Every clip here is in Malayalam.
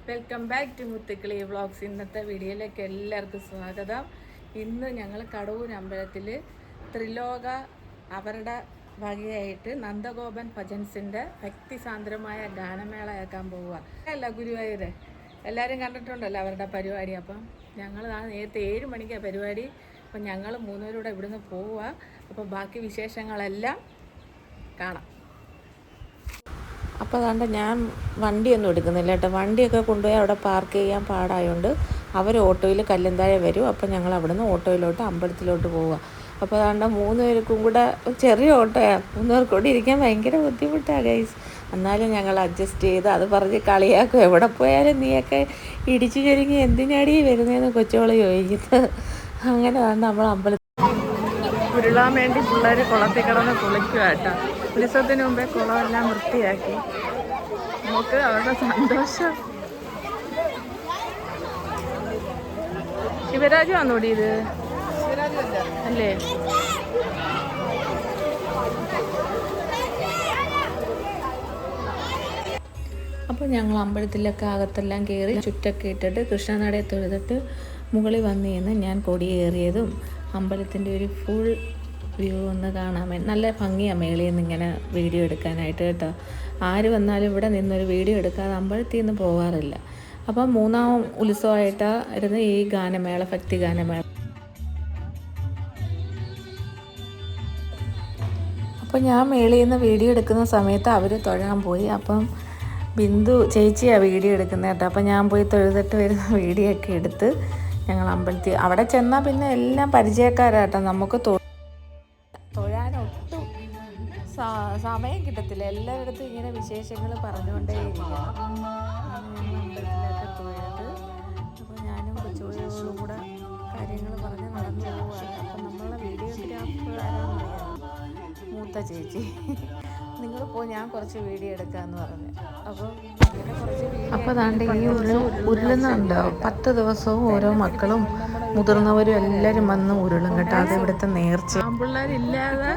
Welcome back to Muthukkili vlogs. ഇന്നത്തെ വീഡിയോയിലേക്ക് എല്ലാവർക്കും സ്വാഗതം. ഇന്ന് ഞങ്ങൾ കടവൂർ അമ്പലത്തിൽ ത്രിലോക അവരുടെ വകയായിട്ട് നന്ദഗോപൻ ഭജൻസിൻ്റെ ഭക്തിസാന്ദ്രമായ ഗാനമേളയാക്കാൻ പോവുക. അല്ല ഗുരുവായൂർ എല്ലാവരും കണ്ടിട്ടുണ്ടല്ലോ അവരുടെ പരിപാടി. അപ്പം ഞങ്ങൾ നേരത്തെ 7 മണിക്കാണ് പരിപാടി. അപ്പം ഞങ്ങൾ 3 പേരൂടെ ഇവിടുന്ന് പോവുക. അപ്പോൾ ബാക്കി വിശേഷങ്ങളെല്ലാം കാണാം. അപ്പോൾ അതുകൊണ്ട് ഞാൻ വണ്ടിയൊന്നും എടുക്കുന്നില്ല കേട്ടോ. വണ്ടിയൊക്കെ കൊണ്ടുപോയി അവിടെ പാർക്ക് ചെയ്യാൻ പാടായതുകൊണ്ട് അവർ ഓട്ടോയിൽ കല്ലന്താഴെ വരും. അപ്പോൾ ഞങ്ങൾ അവിടെ നിന്ന് ഓട്ടോയിലോട്ട് അമ്പലത്തിലോട്ട് പോവുക. അപ്പോൾ അതുകൊണ്ട് 3 പേർക്കും കൂടെ ചെറിയ ഓട്ടോയാണ്. 3 പേർക്ക് കൂടി ഇരിക്കാൻ ഭയങ്കര ബുദ്ധിമുട്ടാണ് ഗൈസ്. എന്നാലും ഞങ്ങൾ അഡ്ജസ്റ്റ് ചെയ്ത് അത് പറഞ്ഞ് കളിയാക്കും. എവിടെ പോയാലും നീയൊക്കെ ഇടിച്ചു ചൊരുങ്ങി എന്തിനാടി വരുന്നതെന്ന് കൊച്ചുകൾ ചോദിക്കുന്നത്. അങ്ങനെ നമ്മൾ അമ്പലത്തിൽ ഉരുളാൻ വേണ്ടി പിള്ളേർ കുളത്തിൽ കിടന്ന് കുളിക്കുക കേട്ടോ. ഉത്സവത്തിന് മുമ്പേ കുളമെല്ലാം വൃത്തിയാക്കി. നമുക്ക് അവരുടെ സന്തോഷം. ശിവരാജ് വന്നോടി ഇത് അല്ലേ? അപ്പോൾ ഞങ്ങൾ അമ്പലത്തിലൊക്കെ അകത്തെല്ലാം കയറി ചുറ്റൊക്കെ ഇട്ടിട്ട് കൃഷ്ണനടയെ തൊഴുതിട്ട് മുകളിൽ വന്നു നിന്ന് ഞാൻ കൊടിയേറിയതും അമ്പലത്തിൻ്റെ ഒരു ഫുൾ വ്യൂ ഒന്ന് കാണാൻ വേണ്ടി നല്ല ഭംഗിയാണ് മേളിൽ നിന്ന് ഇങ്ങനെ വീഡിയോ എടുക്കാനായിട്ട് കേട്ടോ. ആര് വന്നാലും ഇവിടെ നിന്നൊരു വീഡിയോ എടുക്കാതെ അമ്പലത്തിൽ നിന്ന് പോകാറില്ല. അപ്പം 3ാം ഉത്സവമായിട്ടായിരുന്നു ഈ ഗാനമേള, ഭക്തി ഗാനമേള. അപ്പം ഞാൻ മേളിൽ നിന്ന് വീഡിയോ എടുക്കുന്ന സമയത്ത് അവർ തൊഴാൻ പോയി. അപ്പം ബിന്ദു ചേച്ചിയാണ് വീഡിയോ എടുക്കുന്നത് കേട്ടോ. അപ്പം ഞാൻ പോയി തൊഴുതിട്ട് വരുന്ന വീഡിയോ ഒക്കെ എടുത്ത് ഞങ്ങൾ അമ്പലത്തിൽ അവിടെ ചെന്നാൽ പിന്നെ എല്ലാം പരിചയക്കാരാട്ടോ. നമുക്ക് തൊഴാനൊട്ടും സമയം കിട്ടത്തില്ല. എല്ലാവരിടത്തും ഇങ്ങനെ വിശേഷങ്ങൾ പറഞ്ഞുകൊണ്ടേയിരിക്കണം. ഞങ്ങൾ അമ്പലത്തിലൊക്കെ തൊഴുത് അപ്പോൾ ഞാനും കൊച്ചുകുട്ടികളോടും കൂടെ കാര്യങ്ങൾ പറഞ്ഞ് നടന്നു പോവുകയാണ്. അപ്പം നമ്മളെ വീഡിയോഗ്രാഫർ ആരാന്നറിയാം, മൂത്ത ചേച്ചി. നിങ്ങൾ പോയി ഞാൻ കുറച്ച് വീഡിയോ എടുക്കാമെന്ന് പറഞ്ഞു. അപ്പം അങ്ങനെ കുറച്ച് വീഡിയോ. അപ്പോൾ അതാണ്ട് ഈ ഉരുളുന്നുണ്ടോ 10 ദിവസവും ഓരോ മക്കളും മുതിർന്നവരും എല്ലാവരും വന്ന് ഉരുളും കേട്ടോ. അത് ഇവിടുത്തെ നേർച്ച. ആൺപിള്ളേരില്ലാതെ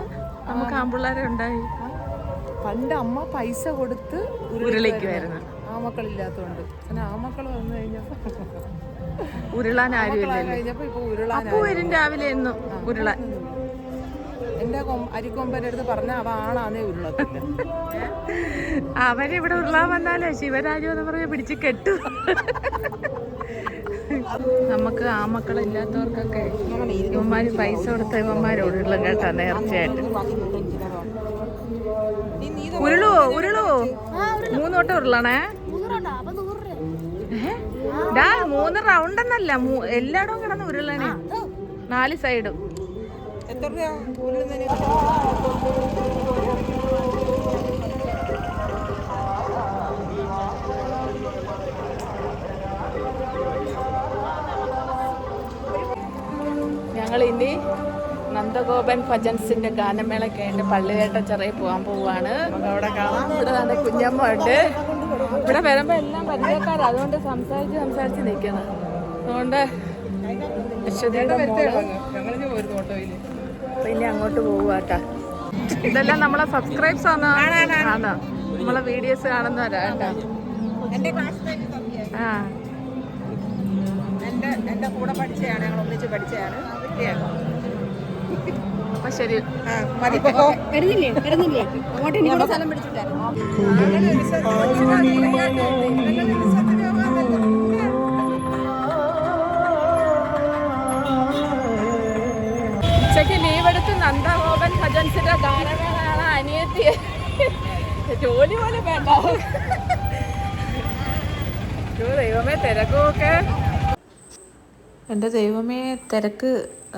നമുക്ക് ആൺപിള്ളേരെ ഉണ്ടായി. പണ്ട് അമ്മ പൈസ കൊടുത്ത് ഉരുളിക്കുമായിരുന്നു. ആമക്കളില്ലാത്തതുകൊണ്ട്. പിന്നെ ആമക്കൾ വന്നു കഴിഞ്ഞപ്പോൾ ഉരുളാൻ ആരും കഴിഞ്ഞപ്പോൾ ഇപ്പോൾ ഉരുളാൻ വരും രാവിലെ എന്നും ഉരുളാൻ. എൻ്റെ അരിക്കൊമ്പൻ്റെ അടുത്ത് പറഞ്ഞാൽ അവ ആണാന്നേ ഉരുളത്തില്ല. അവരിവിടെ ഉരുളാൻ വന്നാലേ ശിവരാജു എന്ന് പറഞ്ഞ് പിടിച്ച് കെട്ടു. നമുക്ക് ആമക്കളില്ലാത്തവർക്കൊക്കെ ഇവന്മാര് പൈസ കൊടുത്ത ഇവന്മാർ ഉരുളും കേട്ടോ നേർച്ചയായിട്ട്. ഉരുളുവോ 3 വട്ടം ഉരുളണേ. 3 റൗണ്ട് എന്നല്ല, എല്ലായിടവും കിടന്ന് ഉരുളണേ 4 സൈഡും. എത്ര രൂപ ഉരുളുന്നതിന്? ഞങ്ങൾ ഇനി നന്ദഗോപൻ ഭജൻസിന്റെ ഗാനമേളയ്ക്കായിട്ട് പള്ളിവേട്ടച്ചിറയിൽ പോകാൻ പോവാണ്. അവിടെ കാണാം. ഇവിടെ നല്ല കുഞ്ഞമ്മ ഉണ്ട്. ഇവിടെ വരുമ്പോൾ എല്ലാം പരിചയക്കാരാണ്. അതുകൊണ്ട് സംസാരിച്ച് നിൽക്കണം. അതുകൊണ്ട് പിന്നെ അങ്ങോട്ട് പോവാട്ടാ. ഇതെല്ലാം നമ്മളെ സബ്സ്ക്രൈബ്സ് ആണോ? നമ്മളെ വീഡിയോസ് കാണുന്നവരാ കേട്ടോ. ആ എൻ്റെ കൂടെ പഠിച്ചതാണ്, ഞങ്ങൾ ഒന്നിച്ച് പഠിച്ചതാണ്. അപ്പൊ ശരി. സ്ഥലം പിടിച്ചിട്ടായിരുന്നു. ഉച്ചയ്ക്ക് ലീവെടുത്ത് നന്ദഗോപൻ ഭജൻസിന്റെ ഗാനമേളയാണ്. അനിയത്തി ജോലി പോലെ വേണ്ട. ദൈവമേ തിരക്കൊക്കെ. എൻ്റെ ദൈവമേ തിരക്ക്.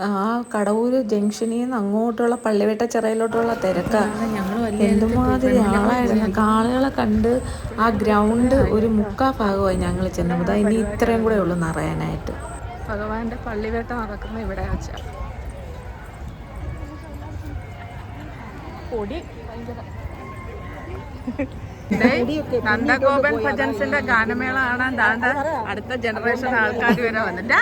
ആ കടവൂർ ജംഗ്ഷനിൽ നിന്ന് അങ്ങോട്ടുള്ള പള്ളിവേട്ടച്ചിറയിലോട്ടുള്ള തിരക്കാണ്. എന്തുമാതിരി ആളായിരുന്നു. ആളുകളെ കണ്ട് ആ ഗ്രൗണ്ട് ഒരു 3/4 ഭാഗമായി ഞങ്ങൾ ചെന്നത്. ഇനി ഇത്രയും കൂടെ ഉള്ളൂ നിറയാനായിട്ട്. ഭഗവാന്റെ പള്ളിവേട്ട നടക്കുന്ന ഇവിടെ വെച്ചാ പൊടി നന്ദഗോപൻ ഭജൻസിന്റെ ഗാനമേള കാണാൻ താണ്ട അടുത്ത ജനറേഷൻ ആൾക്കാർ വരെ വന്നിട്ട്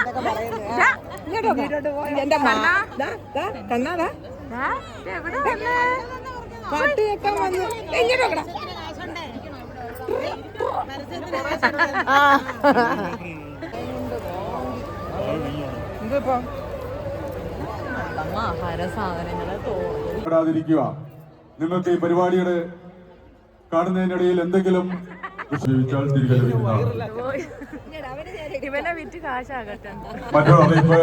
പാട്ട് കേൾക്കാൻ വന്നു. ആഹാര സാധനങ്ങളെ ാതിരിക്കുക. നിങ്ങൾക്ക് ഈ പരിപാടിയുടെ കാണുന്നതിനിടയിൽ എന്തെങ്കിലും ജീവിച്ചാൽ തിരികെ മറ്റൊരു അറിയിപ്പ്,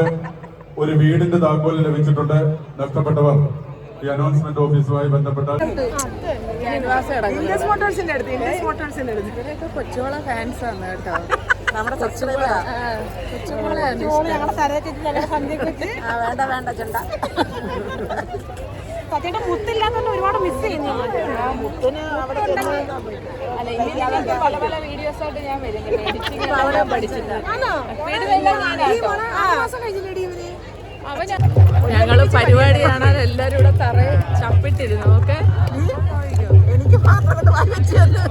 ഒരു വീടിന്റെ താക്കോൽ ലഭിച്ചിട്ടുണ്ട്. നഷ്ടപ്പെട്ടവർ ഈ അനൗൺസ്മെന്റ് ഓഫീസുമായി ബന്ധപ്പെട്ടാൽ കൊച്ചുമോള ഫാൻസ് ആണ് കേട്ടോ. നമ്മുടെ വേണ്ട വേണ്ട ചെണ്ട സത്യയുടെ മുത്തില്ലാത്തോണ്ട് ഒരുപാട് മിസ് ചെയ്യുന്നു. മുത്തിന് അവിടെ പല പല വീഡിയോസ് ആയിട്ട് ഞാൻ വരും. അവിടെ പഠിച്ചില്ല. ഞങ്ങള് പരിപാടി കാണാൻ എല്ലാരും ഇവിടെ തറയിൽ ചപ്പിട്ടിരുന്നു. ഓക്കെ, എനിക്ക് മാത്രം വാങ്ങിച്ചല്ലോ.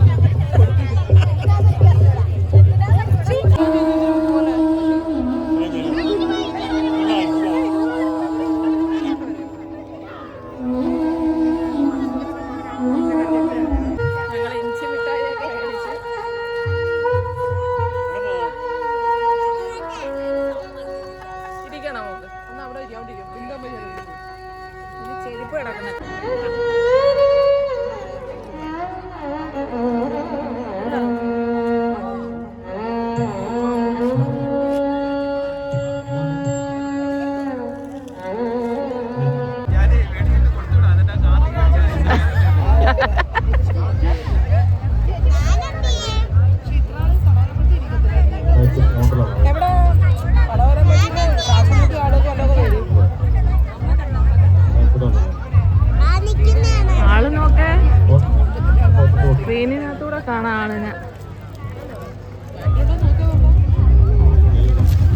ചെരുപ്പ് കിടക്കുന്ന ആള് നോക്കേ, സ്ക്രീനിനകത്തൂടെ കാണാം ആളിനെ.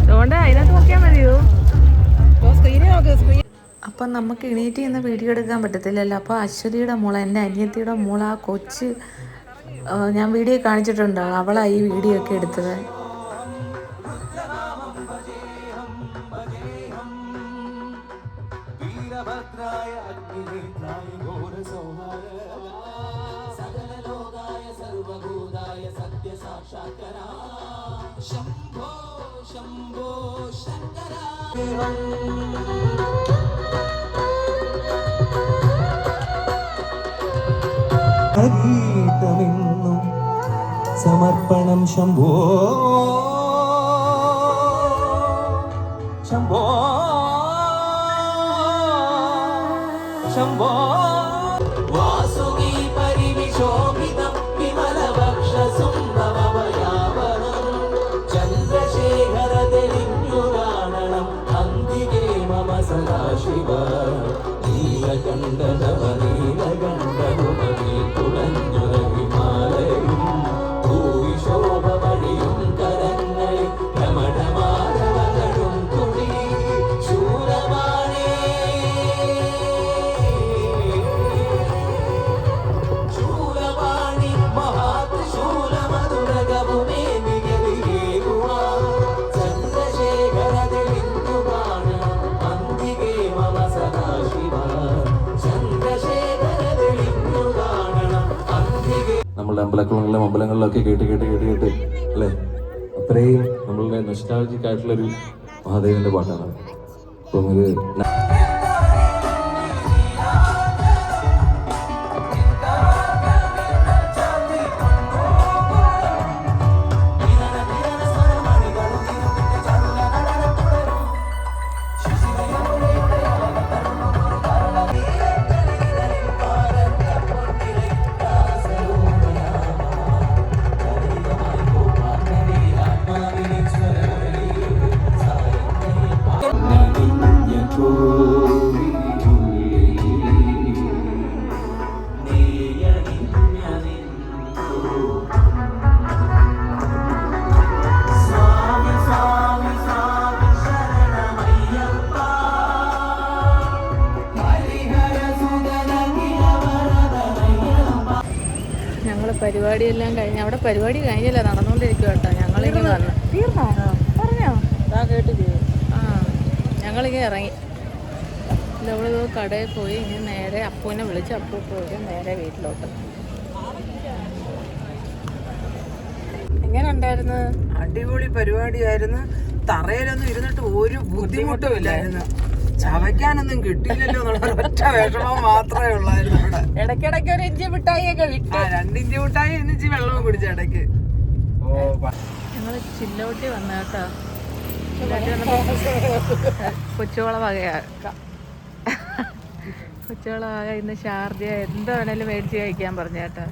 അതുകൊണ്ട് അതിനകത്ത് നോക്കിയാൽ മതിയോ? അപ്പം നമുക്ക് എണീറ്റ് നിന്ന് വീഡിയോ എടുക്കാൻ പറ്റത്തില്ലല്ലോ. അപ്പോൾ അശ്വതിയുടെ മോള, എൻ്റെ അനിയത്തിയുടെ മോള, ആ കൊച്ച് ഞാൻ വീഡിയോ കാണിച്ചിട്ടുണ്ടോ, അവളാണ് ഈ വീഡിയോ ഒക്കെ എടുത്തത്. സമർപ്പണം ശംഭോ ശംഭോ ശംഭോ വാസുകി പരിവിശോഭിതം വിമലവക്ഷസുന്ദമവയാവനം ചന്ദ്രശേഖര തെളിഞ്ഞുകാണണം അന്തികേ മമ സദാശിവ നീലകണ്ഠനവ നീലകണ്ഠനുമതി തുളഞ്ഞുര ഹിമാലയം ഭൂവി ശോഭമണിയും കരങ്ങളിൽ ഭ്രമണമാരവകളും തുണി ശൂലമാണേ ശൂലമാണി മഹാത്രിശൂലമധുരകവുമേ മികവിയേകുവാ ചന്ദ്രശേഖര തെളിഞ്ഞു കാണണം അന്തികേ മമ സദാശിവ ചന്ദ്രശേഖര തെളിഞ്ഞു കാണണം അന്തികേ. നമ്മളുടെ അമ്പലങ്ങളിലൊക്കെ കേട്ട് അല്ലേ, അത്രയും നമ്മളുടെ നൊസ്റ്റാൾജിക് ആയിട്ടുള്ളൊരു മഹാദേവന്റെ പാട്ടാണ്. അപ്പം ഇത് പരിപാടിയെല്ലാം കഴിഞ്ഞ്, അവിടെ പരിപാടി കഴിഞ്ഞില്ല, നടന്നുകൊണ്ടിരിക്കുക കേട്ടോ. ഞങ്ങളിങ്ങനെ വന്നു. പറഞ്ഞോ? ഞങ്ങളിങ്ങനെ ഇറങ്ങി. നമ്മളിത് കടയിൽ പോയി ഇനി നേരെ അപ്പൂനെ വിളിച്ച് അപ്പൂ പോയി നേരെ വീട്ടിലോട്ട്. എങ്ങനെ ഉണ്ടായിരുന്നു? അടിപൊളി പരിപാടിയായിരുന്നു. തറയിലൊന്നും ഇരുന്നിട്ട് ഒരു ബുദ്ധിമുട്ടും ഇല്ലായിരുന്നു. ചവയ്ക്കാനൊന്നും കിട്ടിയില്ലല്ലോ എന്നുള്ള ഒറ്റ വിഷമം മാത്രമേ ഉള്ളായിരുന്നു ഇവിടെ. ഇടയ്ക്കിടയ്ക്ക് ഒരു ഇഞ്ചി മിഠായിയൊക്കെ വിട്ടു. 2 ഇഞ്ച് മിഠായി എന്നിച്ച് വെള്ളവും കുടിച്ച ഇടയ്ക്ക്. ഞങ്ങള് ചില്ലോട്ടി വന്ന കേട്ടോ. കൊച്ചുവള വകയാ. കൊച്ചുവള വക ഇന്ന് ഷാർജ എന്താ വേണേലും മേടിച്ച് കഴിക്കാൻ പറഞ്ഞു കേട്ടോ.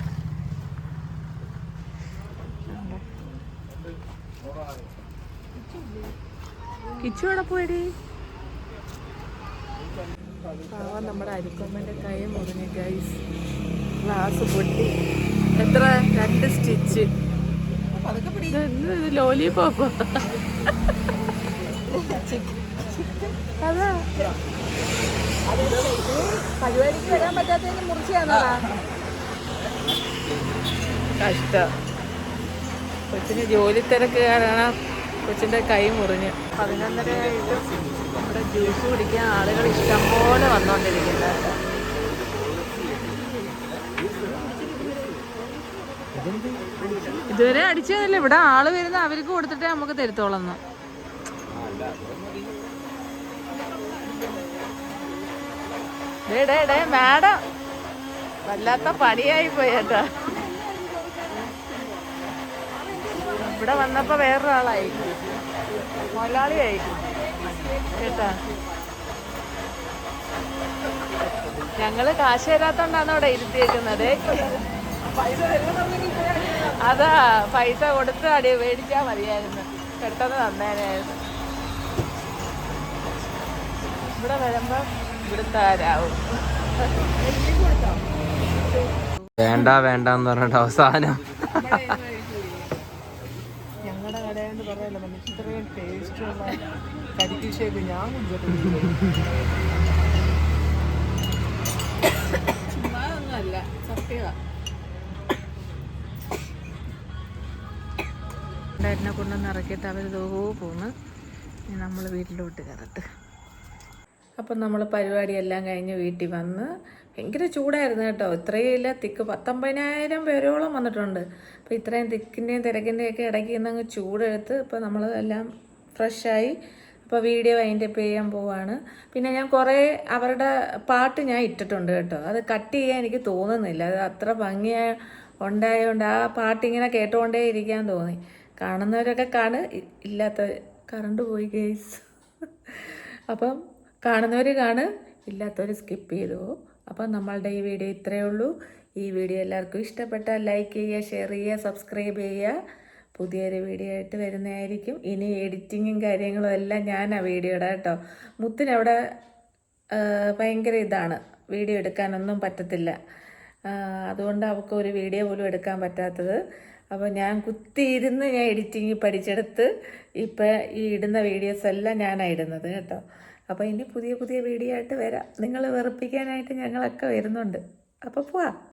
കിച്ചു അവിടെ പോയടി. പാവം നമ്മുടെ അരിക്കൊമ്പന്റെ കൈ മുറിഞ്ഞു ഗൈസ്. ഗ്ലാസ് പൊട്ടി. എത്ര? 2 സ്റ്റിച്ച്. ലോലിപോപ്പ്. അതാ പരിപാടിക്ക് വരാൻ പറ്റാത്തതിന് മുറിച്ചാന്നാ. കഷ്ടം. കൊച്ചിന് ജോലി തിരക്ക് കാരണം കൊച്ചിൻ്റെ കൈ മുറിഞ്ഞു. 11:30 ഇവിടെ ജ്യൂസ് കുടിക്കാൻ ആളുകൾ ഇഷ്ടംപോലെ വന്നുകൊണ്ടിരിക്കുന്നുണ്ട്. ഇതുവരെ അടിച്ചതല്ലേ. ഇവിടെ ആള് വരുന്ന അവർക്ക് കൊടുത്തിട്ടേ നമുക്ക് തരുത്തോളന്ന്. ഡേ മാഡം വല്ലാത്ത പണിയായി പോയേട്ടാ. ഇവിടെ വന്നപ്പോ വേറൊരാളായി, മുതലാളിയായി കേട്ടാ. ഞങ്ങള് കാശ് തരാത്തോണ്ടാണ് അവിടെ ഇരുത്തിയേക്കുന്നത്. അതാ പൈസ കൊടുത്ത് അടി മേടിച്ചാ മതിയായിരുന്നു, പെട്ടെന്ന് തന്നേനായിരുന്നു. ഇവിടെ വരുമ്പോ ഇവിടുത്തെ ആരാവും. വേണ്ട വേണ്ടെന്ന് പറഞ്ഞിട്ട് അവസാനം ഞങ്ങളുടെ കടയെന്ന് പറയല്ലോ, നമുക്ക് ഇത്രയും ടേസ്റ്റുള്ള കരിക്ക് ഷേക്ക് ഞാൻ കുടിച്ചിട്ടുണ്ട്. ചുമ്മാതൊന്നുമല്ല, സത്യമാ. എന്നെ കൊണ്ടൊന്ന് ഇറക്കിയിട്ട് അവർ പോന്ന്. നമ്മൾ വീട്ടിലോട്ട് കയറട്ട്. അപ്പം നമ്മൾ പരിപാടിയെല്ലാം കഴിഞ്ഞ് വീട്ടിൽ വന്ന് ഭയങ്കര ചൂടായിരുന്നു കേട്ടോ. ഇത്രയില്ല തിക്ക് 19,000 പേരോളം വന്നിട്ടുണ്ട്. അപ്പോൾ ഇത്രയും തിക്കിൻ്റെയും തിരക്കിൻ്റെയൊക്കെ ഇടയ്ക്ക് നിന്നങ്ങ് ചൂടെടുത്ത് ഇപ്പോൾ നമ്മൾ എല്ലാം ഫ്രഷായി. അപ്പോൾ വീഡിയോ വൈൻഡപ്പ് ചെയ്യാൻ പോവാണ്. പിന്നെ ഞാൻ കുറേ അവരുടെ പാട്ട് ഞാൻ ഇട്ടിട്ടുണ്ട് കേട്ടോ. അത് കട്ട് ചെയ്യാൻ എനിക്ക് തോന്നുന്നില്ല. അത് അത്ര ഭംഗിയായി ഉണ്ടായതുകൊണ്ട് ആ പാട്ടിങ്ങനെ കേട്ടുകൊണ്ടേ ഇരിക്കാൻ തോന്നി. കാണുന്നവരൊക്കെ ഇല്ലാത്ത കറണ്ട് പോയി ഗേസ്. അപ്പം കാണുന്നവർ ഇല്ലാത്തവർ സ്കിപ്പ് ചെയ്തു. അപ്പം നമ്മളുടെ ഈ വീഡിയോ ഇത്രയേ ഉള്ളൂ. ഈ വീഡിയോ എല്ലാവർക്കും ഇഷ്ടപ്പെട്ടാൽ ലൈക്ക് ചെയ്യുക, ഷെയർ ചെയ്യുക, സബ്സ്ക്രൈബ് ചെയ്യുക. പുതിയൊരു വീഡിയോ ആയിട്ട് വരുന്നതായിരിക്കും. ഇനി എഡിറ്റിങ്ങും കാര്യങ്ങളും എല്ലാം ഞാനാ വീഡിയോ ഇടാം കേട്ടോ. മുത്തിനവിടെ ഭയങ്കര ഇതാണ്, വീഡിയോ എടുക്കാനൊന്നും പറ്റത്തില്ല. അതുകൊണ്ട് അവൾക്ക് ഒരു വീഡിയോ പോലും എടുക്കാൻ പറ്റാത്തത്. അപ്പോൾ ഞാൻ കുത്തിയിരുന്ന് ഞാൻ എഡിറ്റിങ് പഠിച്ചെടുത്ത് ഇപ്പം ഈ ഇടുന്ന വീഡിയോസ് എല്ലാം ഞാനാണ് ഇടുന്നത് കേട്ടോ. അപ്പോൾ ഇനി പുതിയ പുതിയ വീഡിയോ ആയിട്ട് വരാം. നിങ്ങൾ വെറുപ്പിക്കാനായിട്ട് ഞങ്ങളൊക്കെ വരുന്നുണ്ട്. അപ്പോൾ പോവാം.